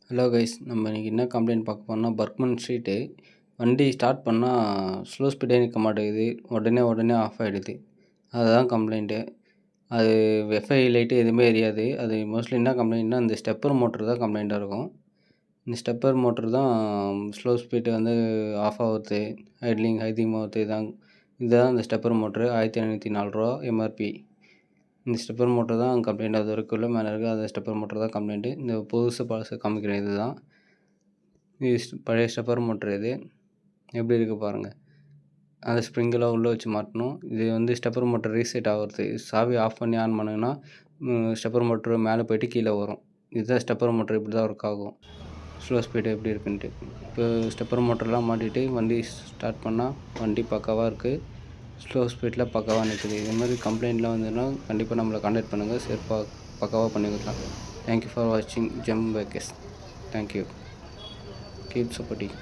Hello guys, நம்ம இன்றைக்கி என்ன கம்ப்ளைண்ட் பார்க்க போறோம்னா, பர்க்மன் ஸ்ட்ரீட்டு வண்டி ஸ்டார்ட் பண்ணால் ஸ்லோ ஸ்பீடே நிற்க மாட்டேங்குது. உடனே ஆஃப் ஆகிடுது. அதுதான் கம்ப்ளைண்ட்டு. அது எஃப்ஐ லைட்டு எதுவுமே எரியாது. அது மோஸ்ட்லி என்ன கம்ப்ளைண்ட்னா, இந்த ஸ்டெப்பர் மோட்ரு தான் கம்ப்ளைண்ட்டாக இருக்கும். இந்த ஸ்டெப்பர் மோட்ரு தான் ஸ்லோ ஸ்பீடு வந்து ஆஃப் ஆகுறது, ஐட்லிங் அதிகமாகுது. இதுதான் இந்த ஸ்டெப்பர் மோட்ரு. ரூ. 1504 எம்ஆர்பி. இந்த ஸ்டெப்பர் மோட்டர் தான் கம்ப்ளைண்ட். அது வரைக்கும் மேலே இருக்குது. அந்த ஸ்டெப்பர் மோட்டர் தான் கம்ப்ளைண்ட்டு. இந்த பழசு காமிக்கிற இது தான். இது பழைய ஸ்டெப்பர் மோட்ரு. இது எப்படி இருக்குது பாருங்கள். அந்த ஸ்ப்ரிங்கெல்லாம் உள்ளே வச்சு மாட்டணும். இது வந்து ஸ்டெப்பர் மோட்டர் ரீசெட் ஆகிறது. சாவி ஆஃப் பண்ணி ஆன் பண்ணிங்கன்னா ஸ்டெப்பர் மோட்ரு மேலே போய்ட்டு கீழே வரும். இதுதான் ஸ்டெப்பர் மோட்ரு. இப்படி தான் ஒர்க் ஆகும். ஸ்லோ ஸ்பீடு எப்படி இருக்குன்ட்டு. இப்போ ஸ்டெப்பர் மோட்டர்லாம் மாட்டிட்டு வண்டி ஸ்டார்ட் பண்ணால் வண்டி பக்காவாக இருக்குது. ஸ்லோ ஸ்பீடில் பக்காவாக நிற்குது. இது மாதிரி கம்ப்ளைண்ட்லாம் வந்ததுன்னா கண்டிப்பாக நம்மளை கான்டாக்ட் பண்ணுங்கள். பக்காவாக பண்ணி கொடுக்கலாம். தேங்க்யூ ஃபார் வாட்சிங் Gem Packers. Thank you. Keep supporting.